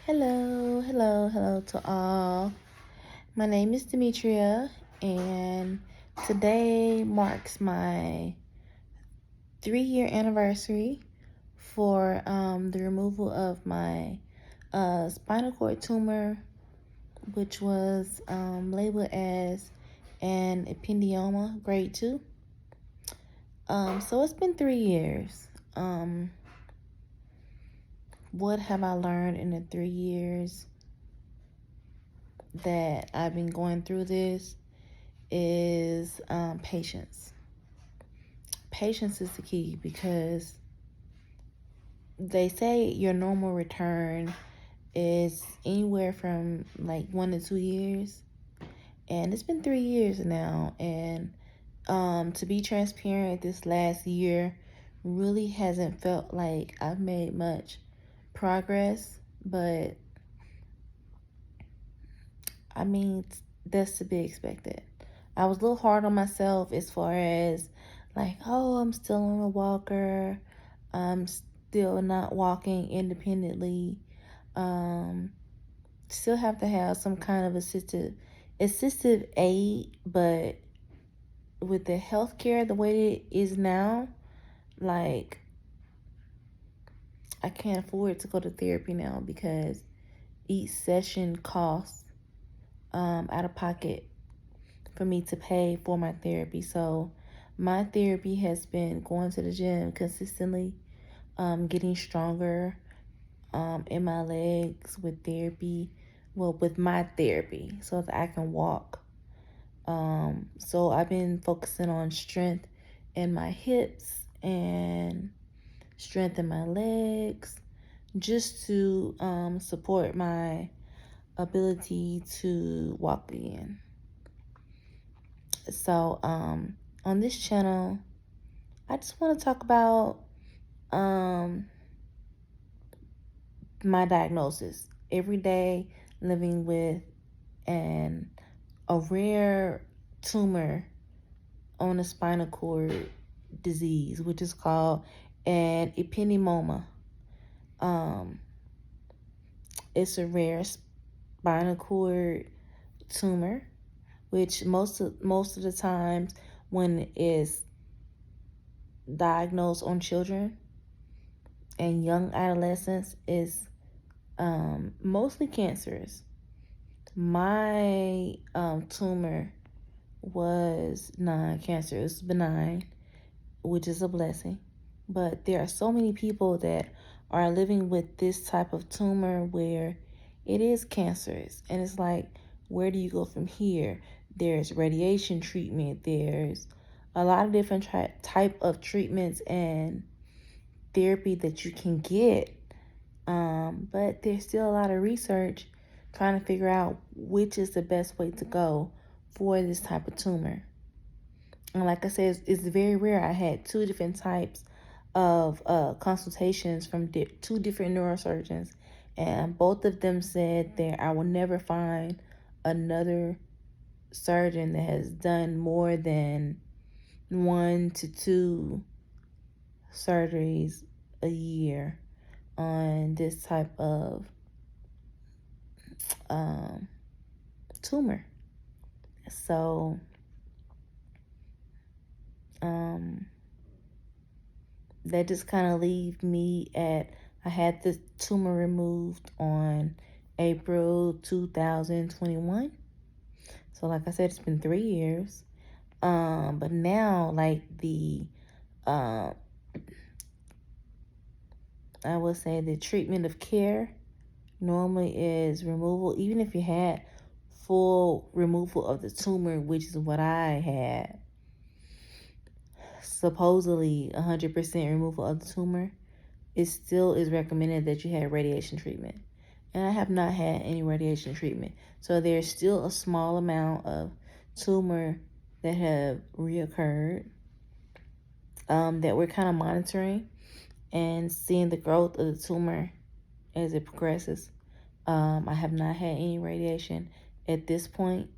Hello to all. My name is Demetria, and today marks my 3-year anniversary for the removal of my spinal cord tumor, which was labeled as an ependyoma grade 2. So it's been 3 years. What have I learned in the 3 years that I've been going through this is patience. Patience is the key because they say your normal return is anywhere from like 1 to 2 years, and it's been 3 years now. And to be transparent, this last year really hasn't felt like I've made much progress, but I mean, that's to be expected. I was a little hard on myself as far as like, oh, I'm still on a was I'm still not walking independently. Um, Still have to have some kind of assistive aid, but with the healthcare the way it is now, like I can't afford to go to therapy now because each session costs out of pocket for me to pay for my therapy. So my therapy has been going to the gym consistently, getting stronger in my legs with therapy, well, with my therapy, so that I can walk. So I've been focusing on strength in my hips and strength in my legs, just to support my ability to walk again. So on this channel, I just want to talk about my diagnosis. Every day living with an a rare tumor on the spinal cord disease, which is called an ependymoma. It's a rare spinal cord tumor, which most of the times when it's diagnosed on children and young adolescents is mostly cancerous. My tumor was non-cancerous, it was benign, which is a blessing. But there are so many people that are living with this type of tumor where it is cancerous, and it's like, where do you go from here? There's radiation treatment, there's a lot of different type of treatments and therapy that you can get, but there's still a lot of research trying to figure out which is the best way to go for this type of tumor. And like I said, it's very rare. I had 2 different types of consultations from 2 different neurosurgeons, and both of them said that I will never find another surgeon that has done more than 1 to 2 surgeries a year on this type of tumor. So that just kind of leave me at, I had this tumor removed on April 2021. So like I said, it's been 3 years. But now, like I would say the treatment of care normally is removal, even if you had full removal of the tumor, which is what I had. Supposedly 100% removal of the tumor, it still is recommended that you had radiation treatment. And I have not had any radiation treatment. So there's still a small amount of tumor that have reoccurred, that we're kind of monitoring and seeing the growth of the tumor as it progresses. I have not had any radiation at this point.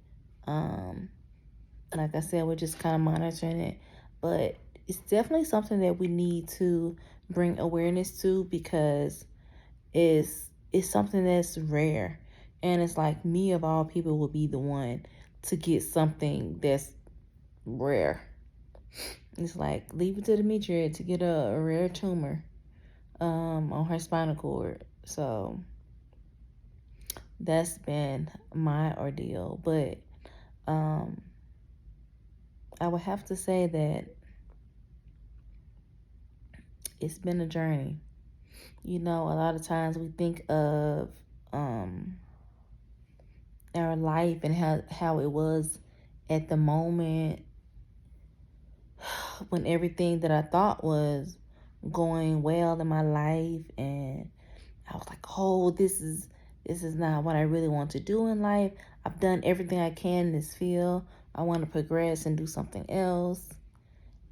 Like I said, we're just kind of monitoring it. But it's definitely something that we need to bring awareness to, because it's it's something that's rare. And it's like me of all people would be the one to get something that's rare. It's like leave it to Demetria to get a rare tumor on her spinal cord. So that's been my ordeal. But um, I would have to say that it's been a journey. You know, a lot of times we think of um, our life and how it was at the moment when everything that I thought was going well in my life, and I was like, oh, this is not what I really want to do in life. I've done everything I can in this field. I want to progress and do something else.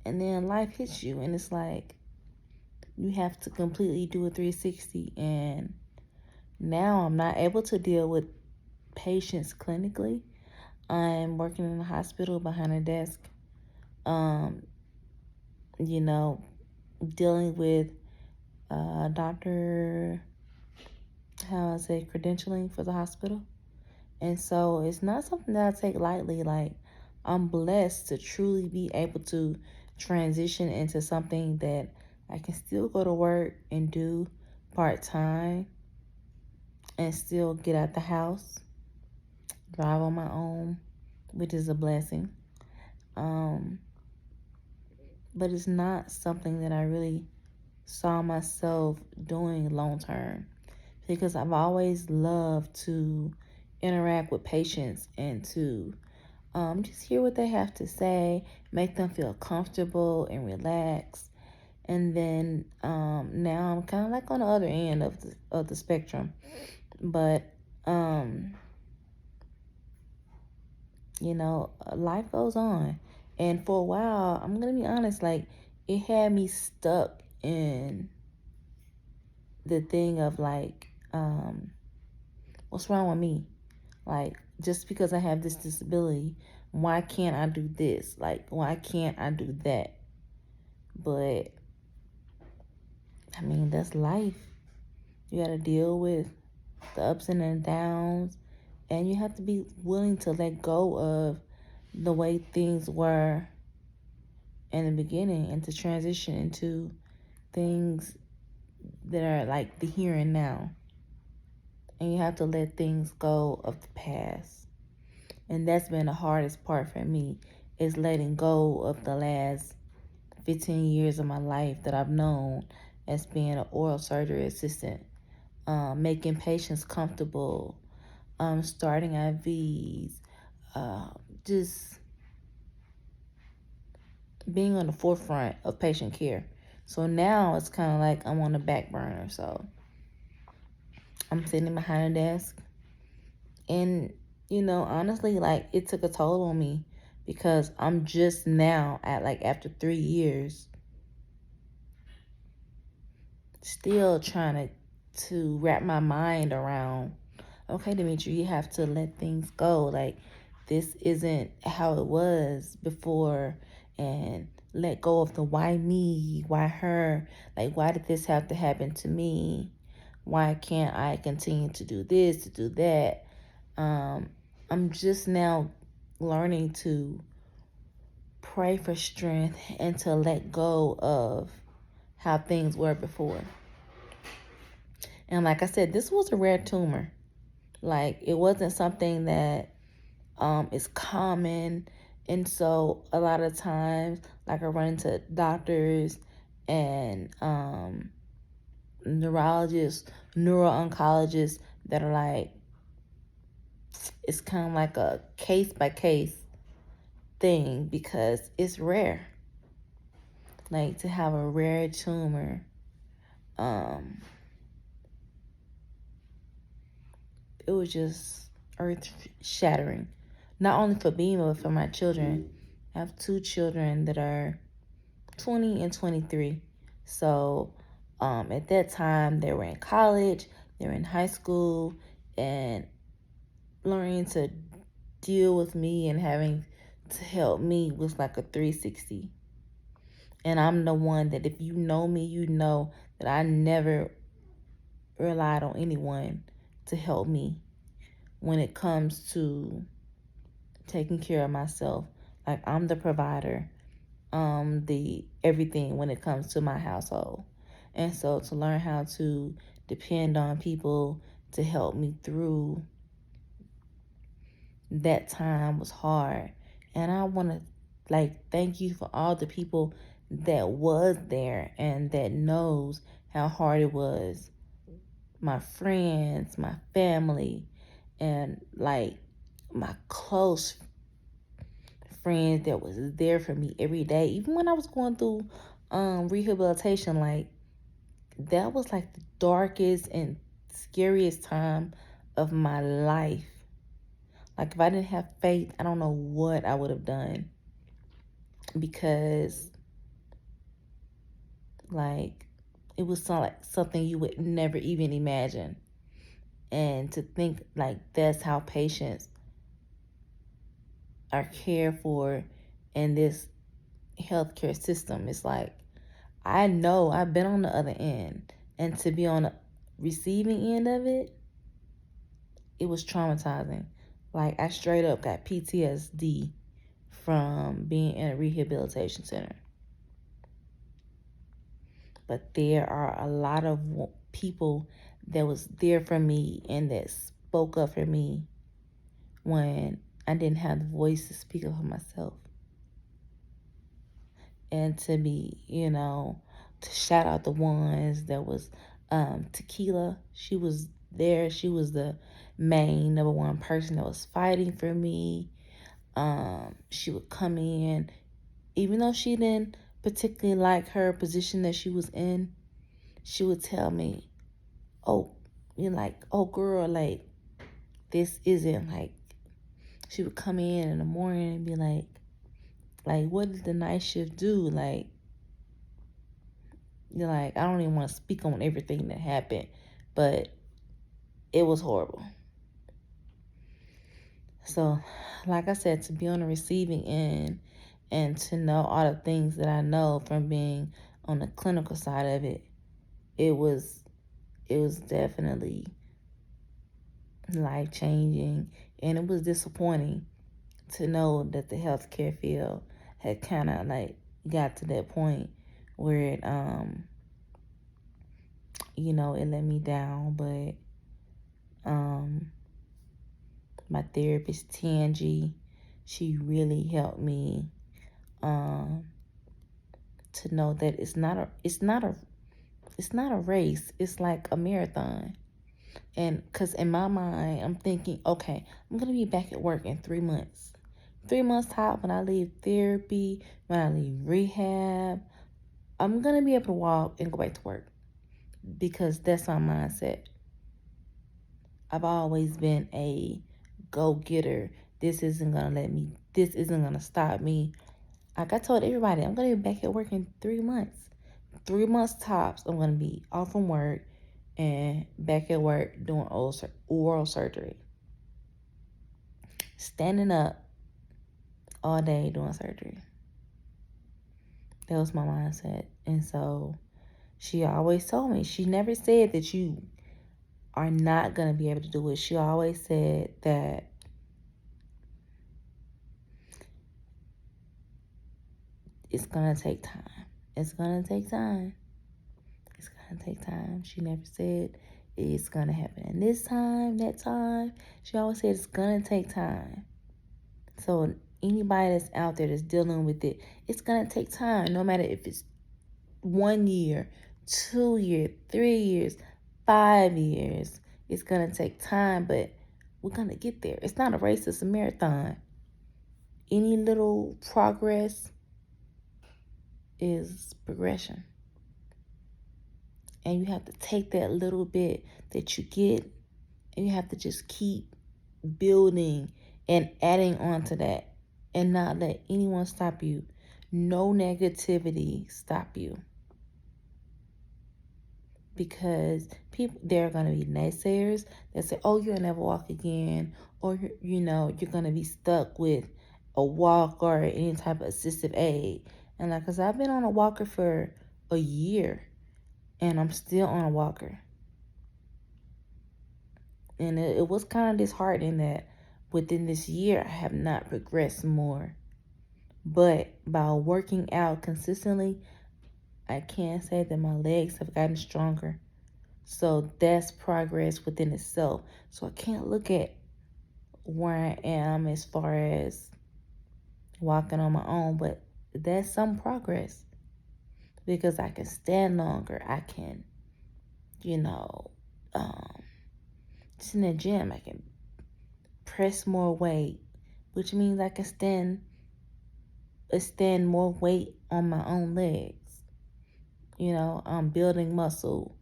And then life hits you and it's like you have to completely do a 360. And now I'm not able to deal with patients clinically. I'm working in a hospital behind a desk, um, you know, dealing with doctor, how I say, credentialing for the hospital. And so it's not something that I take lightly. Like, I'm blessed to truly be able to transition into something that I can still go to work and do part time and still get out the house, drive on my own, which is a blessing. Um, but it's not something that I really saw myself doing long term because I've always loved to interact with patients and to just hear what they have to say, make them feel comfortable and relaxed. And then now I'm kind of like on the other end of the spectrum, but um, life goes on, and for a while, I'm gonna be honest, like it had me stuck in the thing of like, what's wrong with me? Like, just because I have this disability, why can't I do this? Like, why can't I do that? But, I mean, that's life. You got to deal with the ups and the downs, and you have to be willing to let go of the way things were in the beginning and to transition into things that are like the here and now. And you have to let things go of the past. And that's been the hardest part for me, is letting go of the last 15 years of my life that I've known as being an oral surgery assistant, making patients comfortable, starting IVs, uh, just being on the forefront of patient care. So now it's kind of like I'm on the back burner. So I'm sitting behind a desk. And, honestly, like it took a toll on me because I'm just now at like after 3 years still trying to wrap my mind around, okay, Dimitri, you have to let things go. Like, this isn't how it was before. And let go of the why me, why her. Like, why did this have to happen to me? Why can't I continue to do this, to do that? I'm just now learning to pray for strength and to let go of how things were before. And like I said, this was a rare tumor. Like, it wasn't something that is common. And so a lot of times, like, I run into doctors and neurologists, neuro-oncologists that are like, it's kind of like a case by case thing because it's rare. Like, to have a rare tumor, um, it was just earth shattering. Not only for me, but for my children. I have two children that are 20 and 23. So at that time, they were in college, they were in high school, and learning to deal with me and having to help me was like a 360. And I'm the one that, if you know me, you know that I never relied on anyone to help me when it comes to taking care of myself. Like, I'm the provider, the everything when it comes to my household. And so to learn how to depend on people to help me through that time was hard. And I want to thank you for all the people that was there and that knows how hard it was. My friends, my family, and my close friends that was there for me every day. Even when I was going through rehabilitation, that was the darkest and scariest time of my life. Like, if I didn't have faith, I don't know what I would have done, because it was something you would never even imagine. And to think that's how patients are cared for in this healthcare system. It's I know I've been on the other end, and to be on the receiving end of it, it was traumatizing. I straight up got PTSD from being in a rehabilitation center. But there are a lot of people that was there for me and that spoke up for me when I didn't have the voice to speak up for myself. And to be, to shout out the ones that was Tequila. She was there. She was the main number one person that was fighting for me. She would come in, even though she didn't particularly like her position that she was in, she would tell me, oh, oh girl, this isn't she would come in the morning and be what did the night shift do? I don't even want to speak on everything that happened, but it was horrible. So, like I said, to be on the receiving end and to know all the things that I know from being on the clinical side of it, it was definitely life-changing, and it was disappointing to know that the healthcare field had kind of got to that point where it it let me down. But my therapist Tangi, she really helped me to know that it's not a race. It's like a marathon. And because in my mind, I'm thinking, okay, I'm going to be back at work in 3 months. 3 months top, when I leave therapy, when I leave rehab, I'm going to be able to walk and go back to work, because that's my mindset. I've always been a go-getter. This isn't going to stop me. Like I told everybody, I'm going to be back at work in 3 months. 3 months tops, I'm going to be off from work and back at work doing oral surgery. Standing up all day doing surgery. That was my mindset. And so she always told me, she never said that you are not going to be able to do it. She always said that it's going to take time. It's going to take time. It's going to take time. She never said it's going to happen in this time, that time. She always said it's going to take time. So anybody that's out there that's dealing with it, it's going to take time. No matter if it's 1 year, 2 years, 3 years, 5 years. It's going to take time, but we're going to get there. It's not a race, it's a marathon. Any little progress is progression. And you have to take that little bit that you get, and you have to just keep building and adding on to that, and not let anyone stop you. No negativity stop you. Because there are going to be naysayers that say, oh, you'll never walk again, or you're going to be stuck with a walker or any type of assistive aid. And because I've been on a walker for a year, and I'm still on a walker. And it was kind of disheartening that within this year I have not progressed more. But by working out consistently, I can say that my legs have gotten stronger. So that's progress within itself. So I can't look at where I am as far as walking on my own, but that's some progress because I can stand longer. I can, you know, um, just in the gym, I can press more weight, which means I can stand more weight on my own legs. I'm building muscle.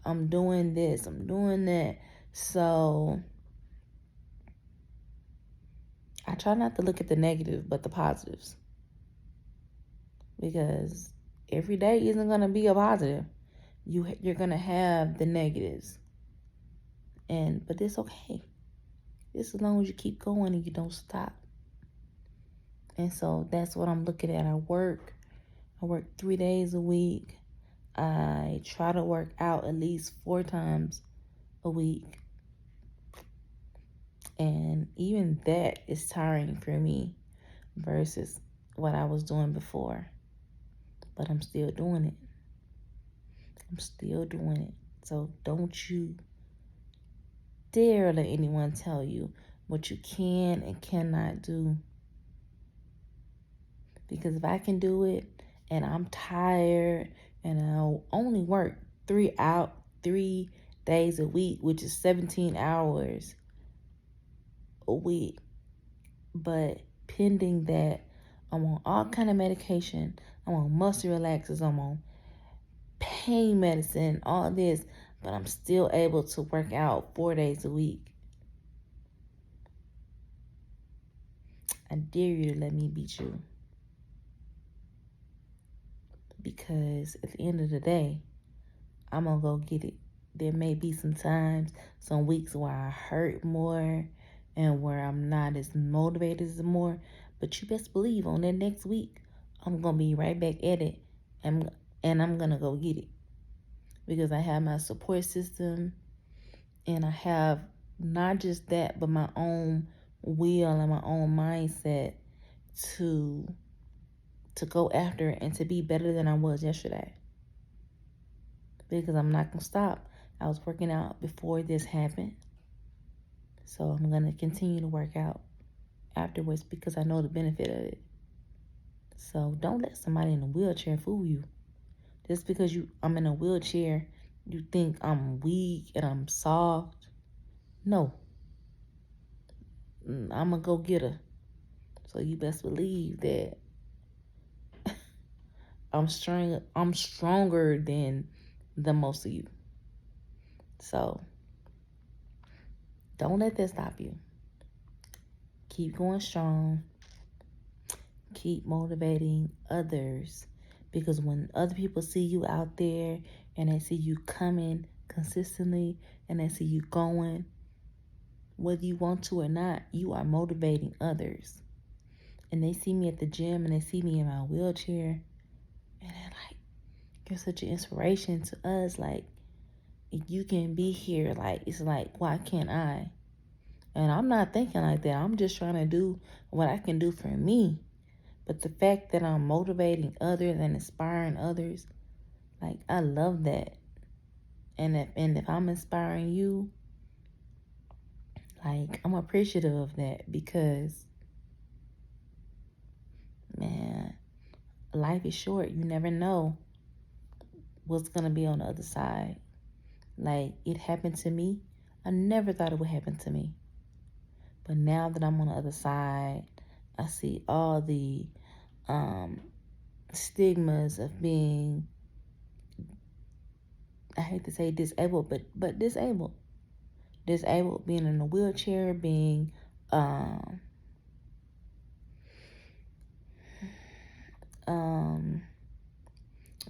I'm doing this, I'm doing that. So I try not to look at the negative, but the positives. Because every day isn't going to be a positive. You're going to have the negatives. But it's okay. Just as long as you keep going and you don't stop. And so that's what I'm looking at. I work 3 days a week. I try to work out at least 4 times a week. And even that is tiring for me versus what I was doing before. But I'm still doing it. So don't you dare let anyone tell you what you can and cannot do. Because if I can do it and I'm tired and I'll only work 3 days a week, which is 17 hours a week, but pending that I'm on all kind of medication, I'm on muscle relaxers, I'm on pain medicine, all this, but I'm still able to work out 4 days a week. I dare you to let me beat you. Because at the end of the day, I'm going to go get it. There may be some weeks where I hurt more and where I'm not as motivated as more. But you best believe on that next week, I'm going to be right back at it. And I'm going to go get it. Because I have my support system. And I have not just that, but my own will and my own mindset to go after it and to be better than I was yesterday. Because I'm not going to stop. I was working out before this happened. So I'm going to continue to work out afterwards because I know the benefit of it. So don't let somebody in a wheelchair fool you. Just because I'm in a wheelchair, you think I'm weak and I'm soft. No. I'm a go-getter. So you best believe that I'm stronger than the most of you. So don't let that stop you. Keep going strong. Keep motivating others. Because when other people see you out there and they see you coming consistently and they see you going, whether you want to or not, you are motivating others. And they see me at the gym and they see me in my wheelchair and they're like, you're such an inspiration to us. Like, if you can be here, like, it's like, why can't I? And I'm not thinking like that. I'm just trying to do what I can do for me. But the fact that I'm motivating others and inspiring others, like, I love that. And if I'm inspiring you, like, I'm appreciative of that because, man, life is short. You never know what's going to be on the other side. Like, it happened to me. I never thought it would happen to me. But now that I'm on the other side, I see all the stigmas of being, I hate to say disabled, but disabled. Disabled, being in a wheelchair, being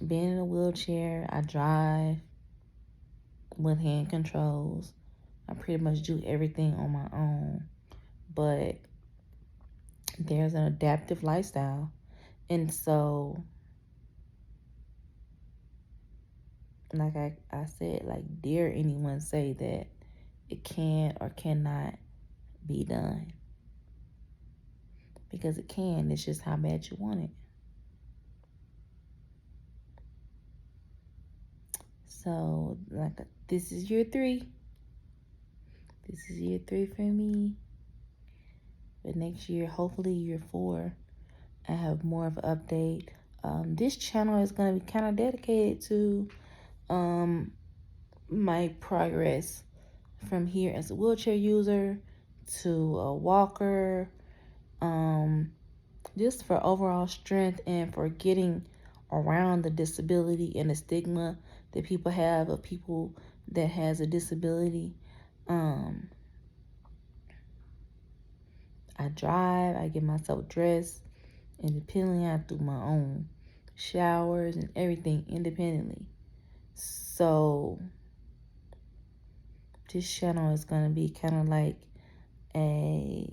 being in a wheelchair. I drive with hand controls. I pretty much do everything on my own. But there's an adaptive lifestyle. And so like I said, like, dare anyone say that it can or cannot be done. Because it can. It's just how bad you want it. So, like, this is year 3. This is year 3 for me. But next year, hopefully year 4, I have more of an update. This channel is going to be kind of dedicated to my progress from here as a wheelchair user to a walker, just for overall strength and for getting around the disability and the stigma that people have of people that has a disability. I drive, I get myself dressed independently. I do my own showers and everything independently. So this channel is going to be kind of like a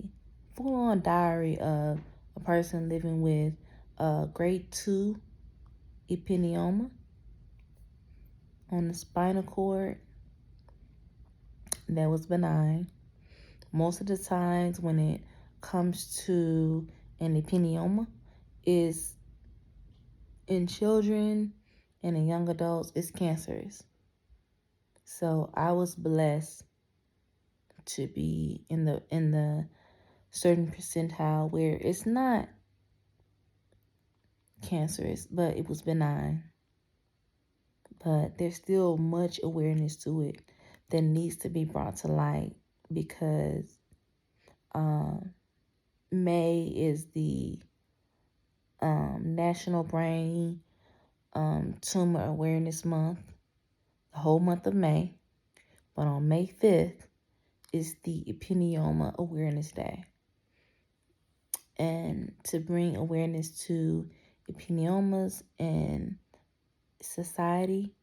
full-on diary of a person living with grade 2 epinioma on the spinal cord that was benign. Most of the times when it comes to an epinioma is in children and in young adults, it's cancerous. So I was blessed to be in the certain percentile where it's not cancerous, but it was benign. But there's still much awareness to it that needs to be brought to light because May is the National Brain Tumor Awareness Month, the whole month of May. But on May 5th is the Epinioma Awareness Day. And to bring awareness to epiniomas in society,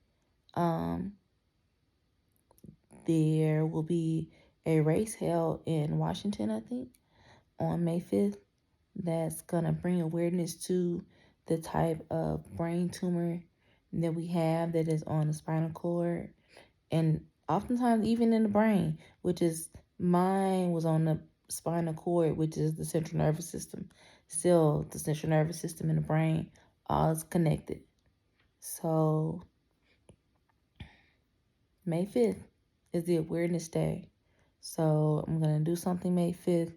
there will be a race held in Washington, I think, on May 5th that's going to bring awareness to the type of brain tumor that we have that is on the spinal cord and oftentimes even in the brain, which is mine was on the spinal cord, which is the central nervous system. Still, the central nervous system and the brain, all is connected. So May 5th is the awareness day. So I'm going to do something May 5th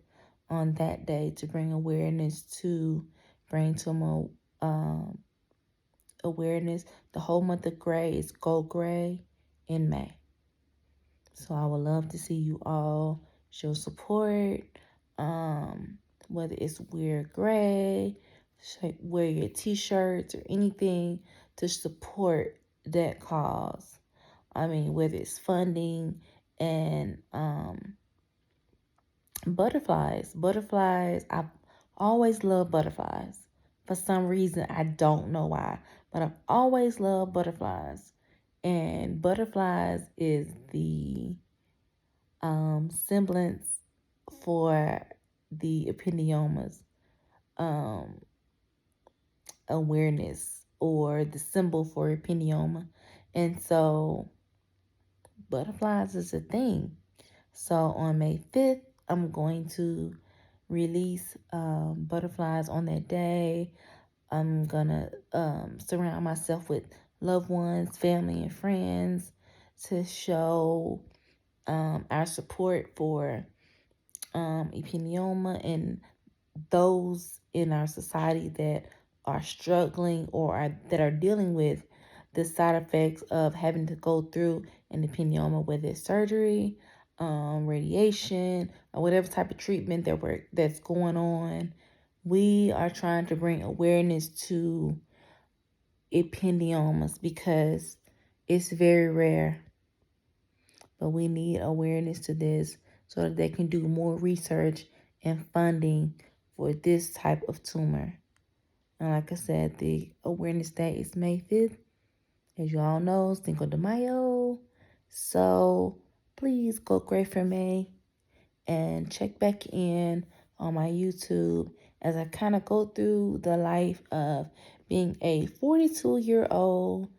on that day to bring awareness to brain tumor awareness. The whole month of gray is Go Gray in May. So I would love to see you all show support, whether it's wear gray, wear your t-shirts or anything to support that cause. I mean, whether it's funding and butterflies. Butterflies, I've always loved butterflies. For some reason, I don't know why, but I've always loved butterflies. And butterflies is the semblance for the ependiomas awareness or the symbol for epenioma. And so butterflies is a thing. So on May 5th, I'm going to release butterflies on that day. I'm gonna surround myself with loved ones, family, and friends to show our support for epinioma and those in our society that are struggling or that are dealing with the side effects of having to go through an epinioma, whether it's surgery, radiation, or whatever type of treatment that's going on. We are trying to bring awareness to ependiomas because it's very rare. But we need awareness to this so that they can do more research and funding for this type of tumor. And like I said, the awareness day is May 5th. As you all know, Cinco de Mayo. So please go Gray for May and check back in on my YouTube as I kind of go through the life of being a 42-year-old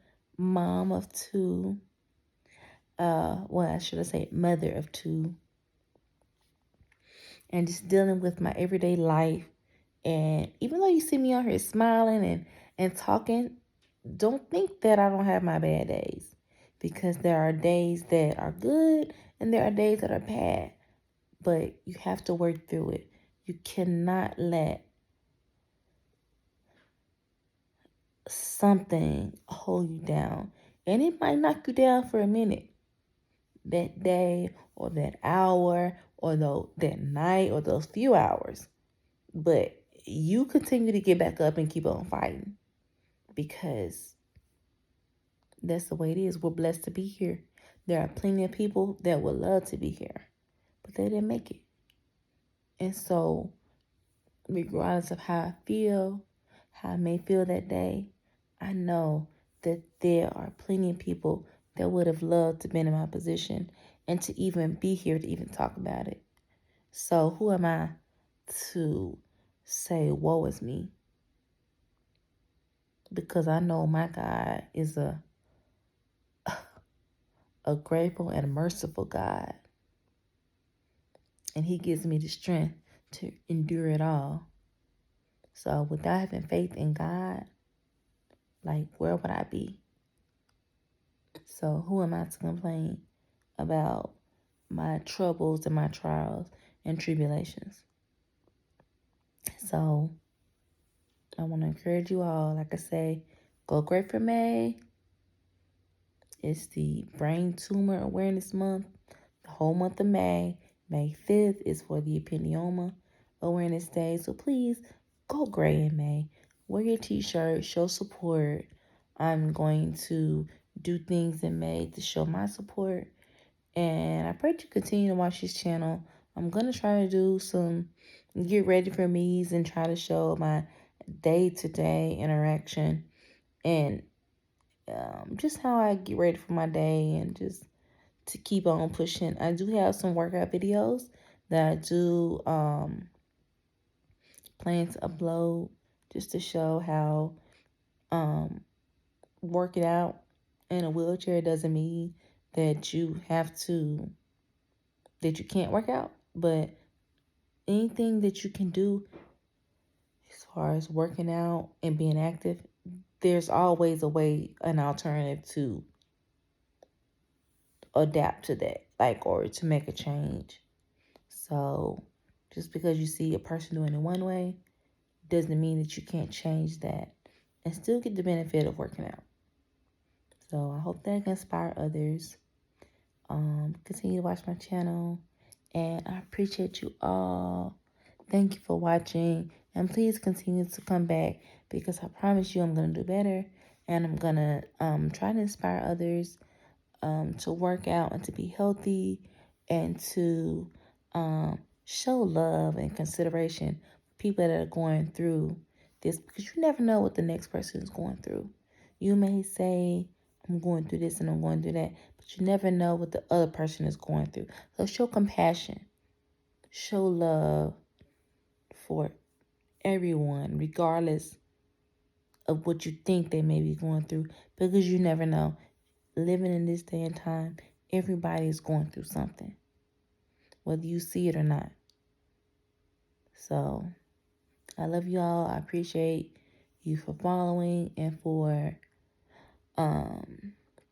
mom of two. Well, I should have said mother of two. And just dealing with my everyday life. And even though you see me on here smiling and talking, don't think that I don't have my bad days. Because there are days that are good and there are days that are bad. But you have to work through it. You cannot let something hold you down. And it might knock you down for a minute. That day or that hour or that night or those few hours. But you continue to get back up and keep on fighting. Because that's the way it is. We're blessed to be here. There are plenty of people that would love to be here. But they didn't make it. And so, regardless of how I feel, how I may feel that day, I know that there are plenty of people that would have loved to be in my position and to even be here to even talk about it. So who am I to say, woe is me? Because I know my God is a grateful and merciful God. And he gives me the strength to endure it all. So without having faith in God, like, where would I be? So who am I to complain about my troubles and my trials and tribulations? So I want to encourage you all, like I say, go great for May. It's the Brain Tumor Awareness Month, the whole month of May. May 5th is for the Epineoma Awareness Day. So please go gray in May. Wear your t-shirt, show support. I'm going to do things in May to show my support. And I pray to continue to watch this channel. I'm going to try to do some get ready for me's and try to show my day-to-day interaction and just how I get ready for my day and just to keep on pushing. I do have some workout videos that I do plan to upload just to show how working out in a wheelchair doesn't mean that you can't work out, but anything that you can do as far as working out and being active, there's always a way, an alternative to adapt to that, like, or to make a change. So just because you see a person doing it one way doesn't mean that you can't change that and still get the benefit of working out. So I hope that can inspire others. Continue to watch my channel, and I appreciate you all. Thank you for watching, and please continue to come back because I promise you I'm going to do better, and I'm going to try to inspire others to work out and to be healthy and to show love and consideration for people that are going through this, because you never know what the next person is going through. You may say, I'm going through this and I'm going through that, but you never know what the other person is going through. So show compassion, show love for everyone, regardless of what you think they may be going through, because you never know. Living in this day and time, everybody is going through something, whether you see it or not. So I love you all. I appreciate you for following and for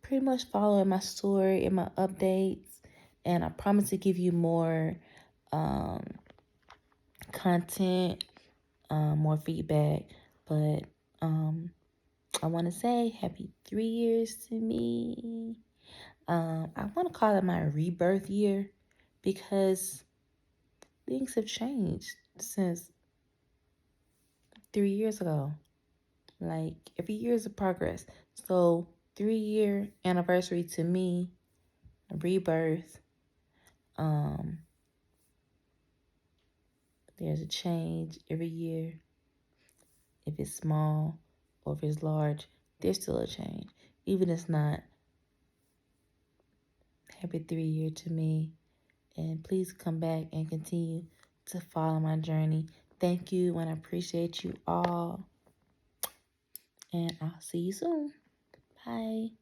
pretty much following my story and my updates. And I promise to give you more content, more feedback. But I want to say happy 3 years to me. I want to call it my rebirth year because things have changed since 3 years ago. Like, every year is a progress. So 3-year anniversary to me, a rebirth. There's a change every year. If it's small or if it's large, there's still a change. Even if it's not. Happy 3-year to me. And please come back and continue to follow my journey. Thank you, and I appreciate you all. And I'll see you soon. Bye.